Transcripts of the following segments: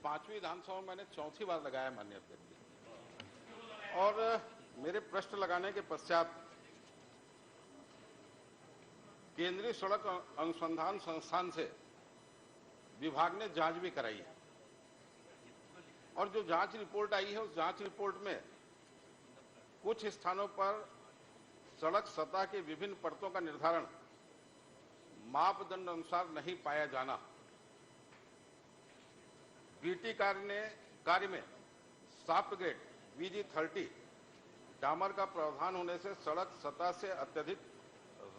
5वीं विधानसभा में मैंने 4थी बार लगाया माननीय अध्यक्ष जी, और मेरे प्रश्न लगाने के पश्चात केंद्रीय सड़क अनुसंधान संस्थान से विभाग ने जांच भी कराई है, और जो जांच रिपोर्ट आई है उस जांच रिपोर्ट में कुछ स्थानों पर सड़क सतह के विभिन्न परतों का निर्धारण मापदंड अनुसार नहीं पाया जाना, बीटी कार्य में सॉफ्ट ग्रेड VG30 डामर का प्रावधान होने से सड़क सतह से अत्यधिक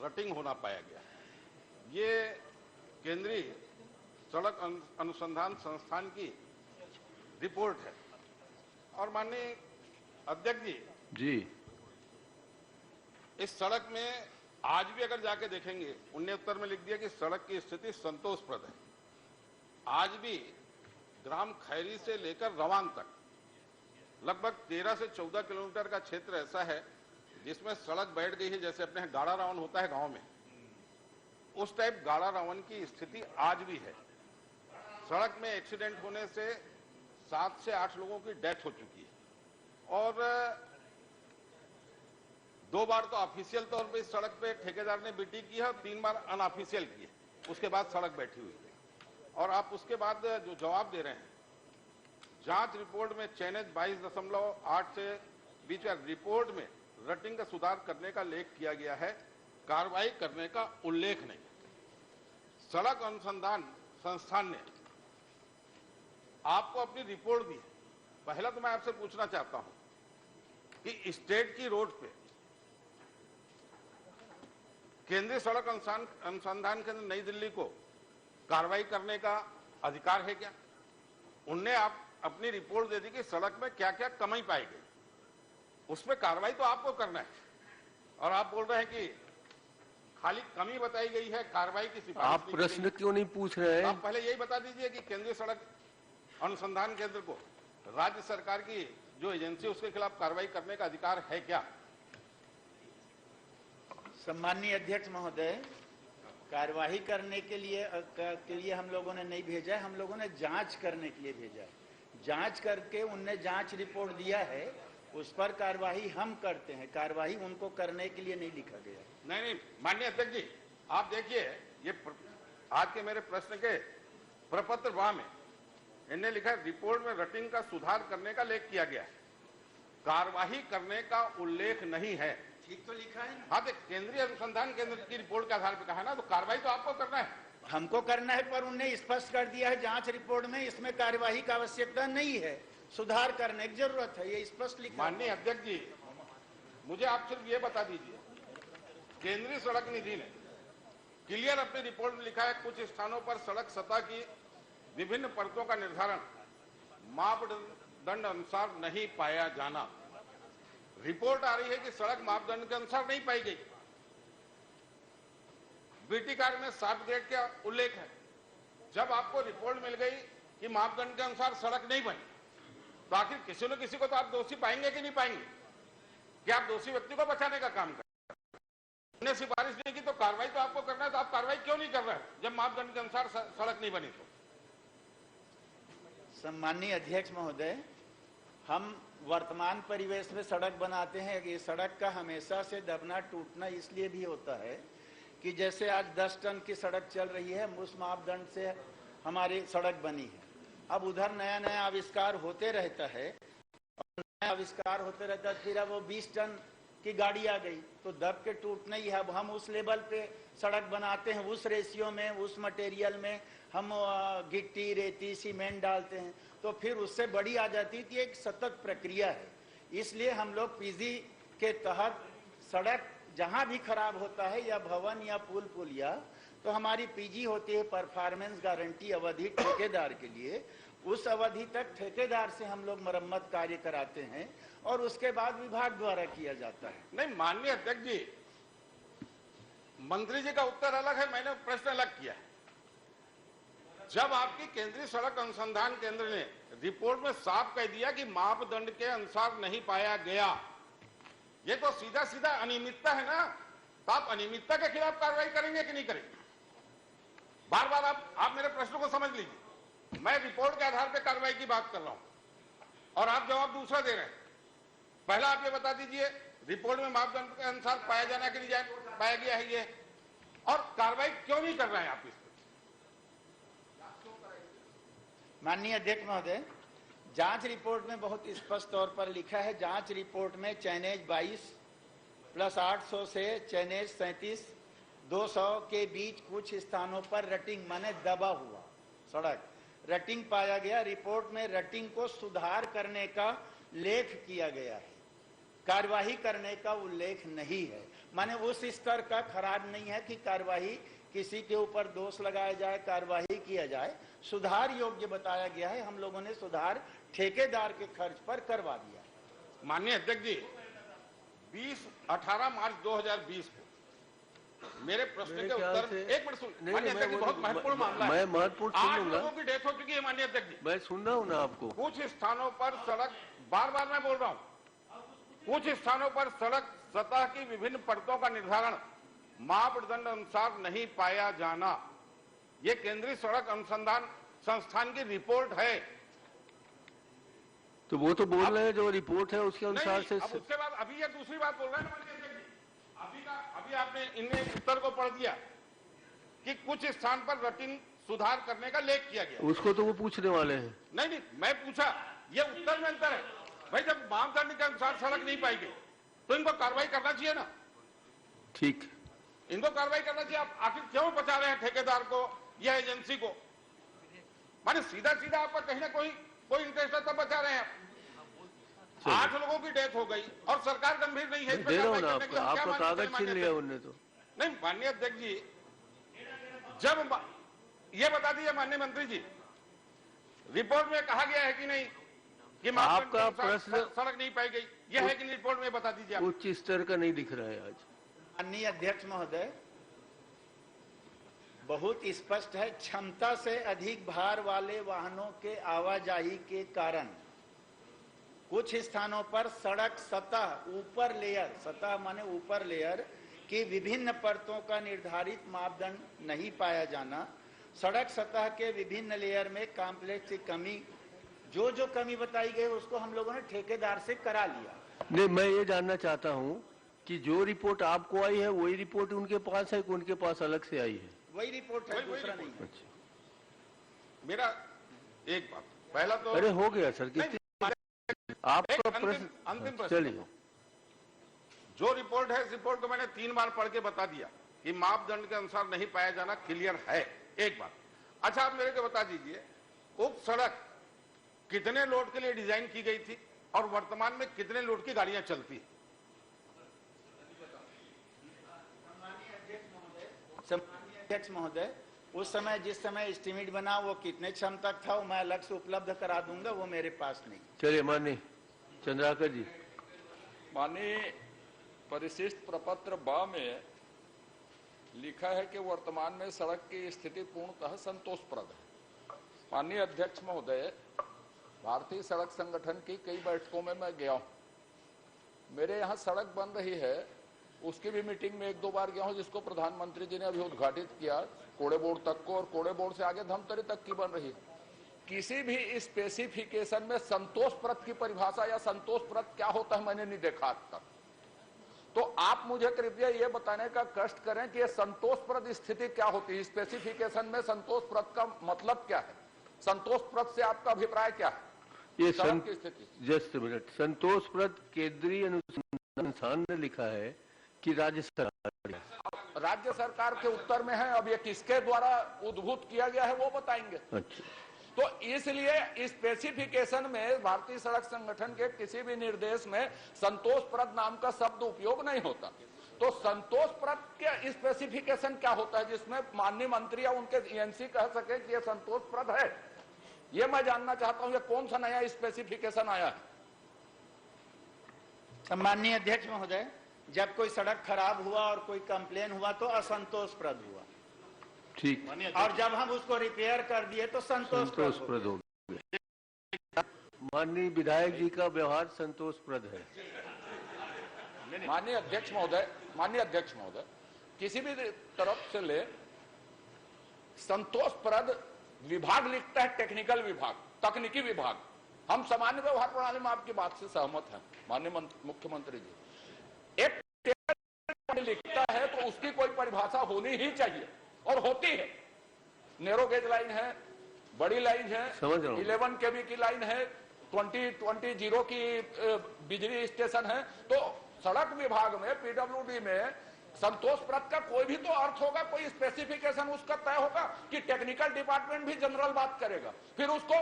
रटिंग होना पाया गया। ये केंद्रीय सड़क अनुसंधान संस्थान की रिपोर्ट है। और माननीय अध्यक्ष जी, इस सड़क में आज भी अगर जाके देखेंगे, उन्होंने उत्तर में लिख दिया कि सड़क की स्थिति संतोषप्रद है। आज भी ग्राम खैरी से लेकर रवान तक लगभग 13 से 14 किलोमीटर का क्षेत्र ऐसा है जिसमें सड़क बैठ गई है, जैसे अपने गाड़ा रावण होता है गांव में, उस टाइप गाड़ा रावण की स्थिति आज भी है। सड़क में एक्सीडेंट होने से 7 से 8 लोगों की डेथ हो चुकी है, और 2 बार तो ऑफिशियल तौर पे इस सड़क पे ठेकेदार ने बीटी की है और 3 बार अनऑफिशियल की है, उसके बाद सड़क बैठी हुई है। और आप उसके बाद जो जवाब दे रहे हैं, जांच रिपोर्ट में चयनित 22.8 से बीच का रिपोर्ट में रटिंग का सुधार करने का लेख किया गया है, कार्रवाई करने का उल्लेख नहीं। सड़क अनुसंधान संस्थान ने आपको अपनी रिपोर्ट दी है। पहला तो मैं आपसे पूछना चाहता हूं कि स्टेट की रोड पे केंद्रीय सड़क अनुसंधान केंद्र नई दिल्ली को कार्रवाई करने का अधिकार है क्या? उनने आप अपनी रिपोर्ट दे दी कि सड़क में क्या क्या कमी पाई गई, उसमें कार्रवाई तो आपको करना है, और आप बोल रहे हैं कि खाली कमी बताई गई है, कार्रवाई की सिफारिश। आप प्रश्न क्यों नहीं पूछ रहे हैं? आप पहले यही बता दीजिए कि केंद्रीय सड़क अनुसंधान केंद्र को राज्य सरकार की जो एजेंसी उसके खिलाफ कार्रवाई करने का अधिकार है क्या? सम्माननीय अध्यक्ष महोदय, कार्यवाही करने के लिए हम लोगों ने नहीं भेजा है, हम लोगों ने जांच करने के लिए भेजा है। जांच करके उनने जांच रिपोर्ट दिया है, उस पर कार्यवाही हम करते हैं, कार्यवाही उनको करने के लिए नहीं लिखा गया। नहीं, माननीय अध्यक्ष जी, आप देखिए, ये आज के मेरे प्रश्न के प्रपत्र वाह में इन्हें लिखा है रिपोर्ट में रटिंग का सुधार करने का लेख किया गया है, कार्यवाही करने का उल्लेख नहीं है। ठीक तो लिखा है। हाँ, तो केंद्रीय अनुसंधान केंद्र की रिपोर्ट के आधार पर कहा ना, तो कार्रवाई तो आपको करना है। हमको करना है, पर उन्हें स्पष्ट कर दिया है जांच रिपोर्ट में इसमें कार्यवाही की आवश्यकता नहीं है, सुधार करने की जरूरत है, ये स्पष्ट लिखा। माननीय अध्यक्ष जी, मुझे आप सिर्फ ये बता दीजिए, केंद्रीय सड़क निधि ने क्लियर अपनी रिपोर्ट में लिखा है कुछ स्थानों पर सड़क सतह की विभिन्न परतों का निर्धारण मापदंड अनुसार नहीं पाया जाना। रिपोर्ट आ रही है कि सड़क मापदंड के अनुसार नहीं पाई गई। बीटी कार्य में सॉफ्ट ग्रेड का उल्लेख है। जब आपको रिपोर्ट मिल गई कि मापदंड के अनुसार सड़क नहीं बनी, तो आखिर किसी न किसी को तो आप दोषी पाएंगे कि नहीं पाएंगे? कि आप दोषी व्यक्ति को बचाने का काम करें। उन्हें सिफारिश नहीं की तो कार्रवाई तो आपको करना है, तो आप कार्रवाई क्यों नहीं कर रहे हैं जब मापदंड के अनुसार सड़क नहीं बनी? तो सम्माननीय अध्यक्ष महोदय, हम वर्तमान परिवेश में सड़क बनाते हैं। ये सड़क का हमेशा से दबना टूटना इसलिए भी होता है कि जैसे आज 10 टन की सड़क चल रही है, उस मापदंड से हमारी सड़क बनी है। अब उधर नया नया आविष्कार होते रहता है, और नया आविष्कार होते रहता है, फिर अब वो 20 टन की गाड़ी आ गई तो दब के टूटना ही है। अब हम उस लेवल पे सड़क बनाते हैं, उस रेशियो में, उस मटेरियल में हम गिट्टी, रेती, सीमेंट डालते हैं, तो फिर उससे बड़ी आ जाती थी। एक सतत प्रक्रिया है, इसलिए हम लोग पीजी के तहत सड़क जहां भी खराब होता है, या भवन या पुल पुलिया, तो हमारी पीजी होती है परफॉर्मेंस गारंटी अवधि ठेकेदार के लिए। उस अवधि तक ठेकेदार से हम लोग मरम्मत कार्य कराते हैं और उसके बाद विभाग द्वारा किया जाता है। नहीं माननीय अध्यक्ष जी, मंत्री जी का उत्तर अलग है, मैंने प्रश्न अलग किया है। जब आपकी केंद्रीय सड़क अनुसंधान केंद्र ने रिपोर्ट में साफ कह दिया कि मापदंड के अनुसार नहीं पाया गया, ये तो सीधा सीधा अनियमितता है ना, तो आप अनियमितता के खिलाफ कार्रवाई करेंगे कि नहीं करेंगे? बार बार आप मेरे प्रश्न को समझ लीजिए। मैं रिपोर्ट के आधार पर कार्रवाई की बात कर रहा हूं और आप जवाब दूसरा दे रहे हैं। पहला आप ये बता दीजिए रिपोर्ट में मापदंड के अनुसार पाया जाना कि नहीं पाया गया है ये, और कार्रवाई क्यों नहीं कर रहे हैं आप इस पर? माननीय अध्यक्ष महोदय, जांच रिपोर्ट में बहुत स्पष्ट तौर पर लिखा है, जांच रिपोर्ट में चैनेज 22 प्लस 800 से चैनेज 37 200 के बीच कुछ स्थानों पर रटिंग माने दबा हुआ सड़क रटिंग पाया गया। रिपोर्ट में रटिंग को सुधार करने का लेख किया गया है, कार्यवाही करने का उल्लेख नहीं है। माने उस स्तर का खराब नहीं है कि कार्यवाही किसी के ऊपर दोष लगाया जाए, कार्यवाही किया जाए। सुधार योग्य बताया गया है। हम लोगों ने सुधार ठेकेदार के खर्च पर करवा दिया। माननीय अध्यक्ष जी, 18 मार्च 2020 को मेरे प्रश्न के उत्तर एक मिनट सुन। माननीय अध्यक्ष जी, बहुत महत्वपूर्ण मामला है। मैं महत्वपूर्ण सुन 8 लूंगा। लोगों की डेथ हो चुकी है माननीय अध्यक्ष जी। मैं सुन रहा हूँ ना आपको। कुछ स्थानों पर सड़क, बार बार मैं बोल रहा हूँ, कुछ स्थानों पर सड़क सतह की विभिन्न परतों का निर्धारण मापदंड अनुसार नहीं पाया जाना, ये केंद्रीय सड़क अनुसंधान संस्थान की रिपोर्ट है। तो वो तो बोल रहे हैं जो रिपोर्ट है उसके अनुसार से। अब उसके बाद अभी ये दूसरी बात बोल रहे हैं माननीय अध्यक्ष जी। अभी आपने इनमें उत्तर को पढ़ दिया कि कुछ स्थान पर रटिंग सुधार करने का लेख किया गया। उसको तो वो पूछने वाले हैं। नहीं, मैं पूछा, ये उत्तर में अंतर है भाई। जब मापदंड के अनुसार सड़क नहीं पाई गई तो इनको कार्रवाई करना चाहिए ना। ठीक, इनको कार्रवाई करना चाहिए। आप आखिर क्यों बचा रहे हैं ठेकेदार को या एजेंसी को? माने सीधा सीधा आपका कहीं ना कोई इंटरेस्ट है तब बचा रहे हैं आप। 8 लोगों की डेथ हो गई और सरकार गंभीर नहीं है। दे रहा हूँ ना आपका कागज छीन लिया उनने तो। नहीं माननीय अध्यक्ष जी, जब ये बता दीजिए माननीय मंत्री जी, रिपोर्ट में कहा गया है कि नहीं कि आपका प्रश्न सड़क नहीं पाई गई, यह है कि रिपोर्ट में बता दीजिए। उच्च स्तर का नहीं दिख रहा है आज। माननीय अध्यक्ष महोदय, बहुत स्पष्ट है, क्षमता से अधिक भार वाले वाहनों के आवाजाही के कारण कुछ स्थानों पर सड़क सतह ऊपर लेयर, सतह माने ऊपर लेयर की विभिन्न परतों का निर्धारित मापदंड नहीं पाया जाना, सड़क सतह के विभिन्न लेयर में कॉम्प्लेक्स की कमी, जो कमी बताई गई उसको हम लोगों ने ठेकेदार से करा लिया। नहीं, मैं ये जानना चाहता हूँ कि जो रिपोर्ट आपको आई है वही रिपोर्ट उनके पास है कि उनके पास अलग से आई है? वही रिपोर्ट है, दूसरा नहीं है। मेरा एक बात, पहला तो अरे हो गया सर, कितनी आपका प्रश्न अंतिम प्रश्न। चलिए, जो रिपोर्ट है, इस रिपोर्ट को मैंने 3 बार पढ़ के बता दिया कि मापदंड के अनुसार नहीं पाया जाना क्लियर है। एक बात। अच्छा, आप मेरे को बता दीजिए उप सड़क कितने लोड के लिए डिजाइन की गई थी और वर्तमान में कितने लोड की गाड़ियां चलती है? अध्यक्ष महोदय, उस समय जिस समय एस्टीमेट बना वो कितने क्षमता था वो मैं अलग से उपलब्ध करा दूंगा, वो मेरे पास नहीं। चलिए माननीय चंद्राकर जी। माननीय परिशिष्ट प्रपत्र ब में लिखा है कि वर्तमान में सड़क की स्थिति पूर्णतः संतोषप्रद है। माननीय अध्यक्ष महोदय, भारतीय सड़क संगठन की कई बैठकों में मैं गया हूं। मेरे यहाँ सड़क बन रही है, उसकी भी मीटिंग में 1-2 बार गया हूं, जिसको प्रधानमंत्री जी ने अभी उद्घाटित किया, कोड़े बोर्ड तक को, और कोड़े बोर्ड से आगे धमतरी तक की बन रही है। किसी भी स्पेसिफिकेशन में संतोषप्रद की परिभाषा या संतोषप्रद क्या होता है मैंने नहीं देखा आज तक। तो आप मुझे कृपया ये बताने का कष्ट करें कि ये संतोषप्रद स्थिति क्या होती है, स्पेसिफिकेशन में संतोषप्रद का मतलब क्या है, संतोषप्रद से आपका अभिप्राय क्या है? ये की स्थिति जस्ट मिनट, संतोषप्रद केंद्रीय अनुसंधान ने लिखा है कि राज्य सरकार के उत्तर में है। अब ये किसके द्वारा उद्भूत किया गया है वो बताएंगे। अच्छा, तो इसलिए स्पेसिफिकेशन में भारतीय सड़क संगठन के किसी भी निर्देश में संतोषप्रद नाम का शब्द उपयोग नहीं होता। तो संतोषप्रद के स्पेसिफिकेशन क्या होता है जिसमें माननीय मंत्री या उनके एजेंसी कह सके कि यह संतोषप्रद है? ये मैं जानना चाहता हूं, ये कौन सा नया स्पेसिफिकेशन आया है? सम्माननीय अध्यक्ष महोदय, जब कोई सड़क खराब हुआ और कोई कंप्लेन हुआ तो असंतोषप्रद हुआ, ठीक, और जब हम उसको रिपेयर कर दिए तो संतोषप्रद हो गया। माननीय विधायक जी का व्यवहार संतोषप्रद है। माननीय अध्यक्ष महोदय, किसी भी तरफ से ले संतोषप्रद विभाग लिखता है टेक्निकल विभाग, तकनीकी विभाग। हम सामान्य व्यवहार प्रणाली में आपकी बात से सहमत हैं माननीय मुख्यमंत्री जी। एक लिखता है तो उसकी कोई परिभाषा होनी ही चाहिए और होती है। नैरो गेज लाइन है, बड़ी लाइन है, 11 केवी की लाइन है, 2020 की बिजली स्टेशन है। तो सड़क विभाग में, पीडब्ल्यूडी में संतोषप्रद का कोई भी तो अर्थ होगा, कोई स्पेसिफिकेशन उसका तय होगा कि टेक्निकल डिपार्टमेंट भी जनरल बात करेगा। फिर उसको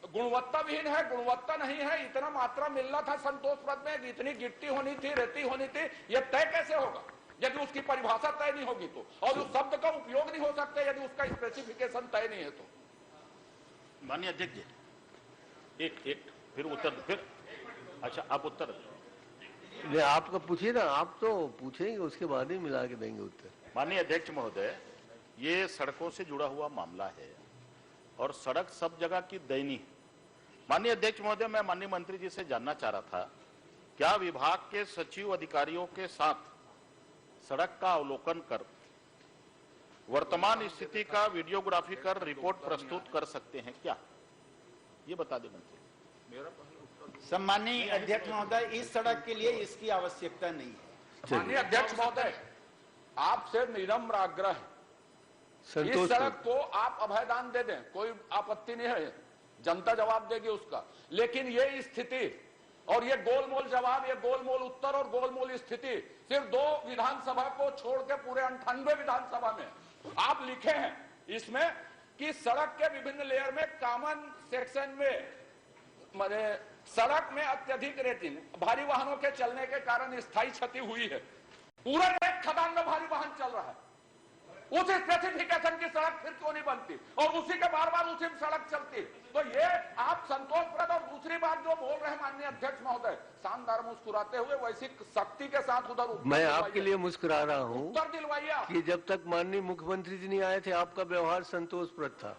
गुणवत्ता विहीन है, गुणवत्ता नहीं है, इतना मात्रा मिलना था संतोषप्रद में, इतनी गिट्टी होनी थी, रेती होनी थी, यह तय कैसे होगा यदि उसकी परिभाषा तय नहीं होगी तो, और उस शब्द का उपयोग नहीं हो सकता यदि उसका स्पेसिफिकेशन तय नहीं है तो। माननीय अध्यक्ष जी, एक फिर उत्तर, फिर अच्छा आप उत्तर नहीं, आपका पूछिए ना, आप तो पूछेंगे उसके बाद ही मिला के देंगे उत्तर। माननीय अध्यक्ष महोदय, ये सड़कों से जुड़ा हुआ मामला है और सड़क सब जगह की दयनीय। माननीय अध्यक्ष महोदय, मैं माननीय मंत्री जी से जानना चाह रहा था, क्या विभाग के सचिव अधिकारियों के साथ सड़क का अवलोकन कर वर्तमान स्थिति का वीडियोग्राफी कर रिपोर्ट प्रस्तुत कर सकते हैं क्या? ये बता दें मंत्री। सम्माननीय अध्यक्ष महोदय, इस सड़क के लिए इसकी आवश्यकता नहीं है। माननीय अध्यक्ष महोदय, आपसे निरम्र आग्रह है, इस सड़क को आप अभयदान दे दें, कोई आपत्ति नहीं है, जनता जवाब देगी उसका। लेकिन ये स्थिति और ये गोलमोल जवाब, ये गोलमोल उत्तर और गोलमोल स्थिति सिर्फ 2 विधानसभा को छोड़ के पूरे 98 विधानसभा में आप लिखे हैं इसमें कि सड़क के विभिन्न लेयर में कॉमन सेक्शन में सड़क में अत्यधिक रेतिन भारी वाहनों के चलने के कारण स्थायी क्षति हुई है। पूरे एक खदान में भारी वाहन चल रहा है, उस स्पेसिफिकेशन की सड़क फिर क्यों नहीं बनती और उसी के बार बार उसी में सड़क चलती? तो ये आप संतोषप्रद। और दूसरी बात जो बोल रहे हैं माननीय अध्यक्ष महोदय, शानदार मुस्कुराते हुए वैसी शक्ति के साथ उधर मैं आपके लिए मुस्कुरा रहा हूँ उत्तर दिलवाइए कि जब तक माननीय मुख्यमंत्री जी नहीं आए थे आपका व्यवहार संतोषप्रद था।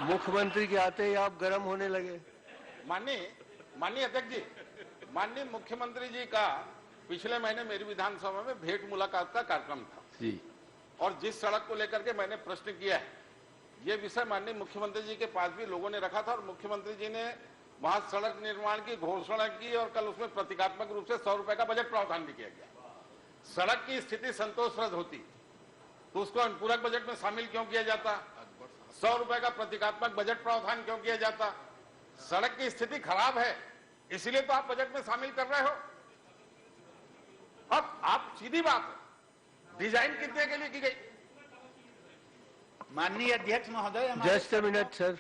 मुख्यमंत्री के आते ही आप गर्म होने लगे। माननीय अध्यक्ष जी, माननीय मुख्यमंत्री जी का पिछले महीने मेरी विधानसभा में भेंट मुलाकात का कार्यक्रम था जी, और जिस सड़क को लेकर के मैंने प्रश्न किया है, ये विषय माननीय मुख्यमंत्री जी के पास भी लोगों ने रखा था और मुख्यमंत्री जी ने वहां सड़क निर्माण की घोषणा की और कल उसमें प्रतीकात्मक रूप से 100 रुपए का बजट प्रावधान भी किया गया। सड़क की स्थिति संतोषप्रद होती तो उसको अनुपूरक बजट में शामिल क्यों किया जाता? 100 रुपए का प्रतीकात्मक बजट प्रावधान क्यों किया जाता? सड़क की स्थिति खराब है इसलिए तो आप बजट में शामिल कर रहे हो। अब आप सीधी बात है, डिजाइन कितने के लिए की गई? माननीय अध्यक्ष महोदय, just a minute sir,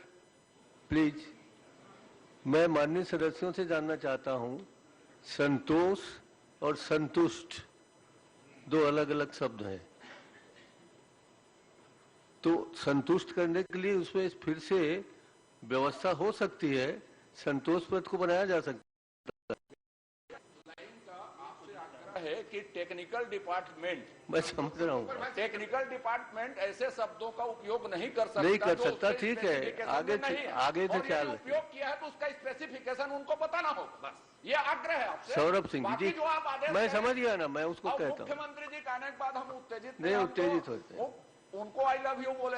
please. मैं माननीय सदस्यों से जानना चाहता हूं, संतोष और संतुष्ट 2 अलग अलग शब्द हैं, तो संतुष्ट करने के लिए उसमें फिर से व्यवस्था हो सकती है, संतोषप्रद को बनाया जा सकता है कि टेक्निकल डिपार्टमेंट, मैं समझ रहा हूँ, टेक्निकल डिपार्टमेंट ऐसे शब्दों का उपयोग नहीं कर सकता, नहीं कर सकता, ठीक है, आगे से ख्याल उपयोग किया है तो उसका स्पेसिफिकेशन उनको बताना होगा, बस ये आग्रह है आपसे। सौरभ सिंह जी, जो आप आदेश मैं समझ गया ना, मैं उसको कहता हूँ। मुख्यमंत्री जी कहने के बाद हम उत्तेजित नहीं, उत्तेजित होते हैं। उनको आई लव यू बोले,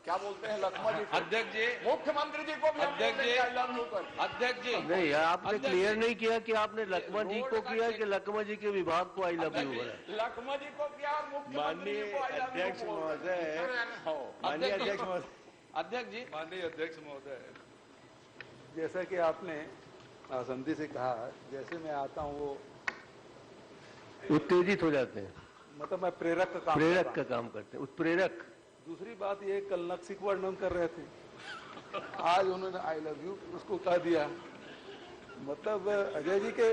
क्या बोलते हैं लक्ष्मण जी? अध्यक्ष जी, मुख्यमंत्री जी को भी अध्यक्ष जी, आई लव यू कर। अध्यक्ष जी, नहीं, आपने क्लियर नहीं किया कि आपने लक्ष्मण जी को किया कि लक्ष्मण जी के विभाग को आई लव यू बोला। लक्ष्मण जी को किया और मुख्यमंत्री जी को आई लव यू अध्यक्ष महोदय, माननीय अध्यक्ष महोदय, अध्यक्ष जी, माननीय अध्यक्ष महोदय, जैसा कि आपने संधि से कहा, जैसे मैं आता हूँ वो उत्तेजित हो जाते हैं, मतलब मैं प्रेरक का काम करते हैं, उत्प्रेरक। दूसरी बात ये, कल नक्सिक वर्णन कर रहे थे, आज उन्होंने आई लव यू उसको कह दिया। मतलब अजय जी के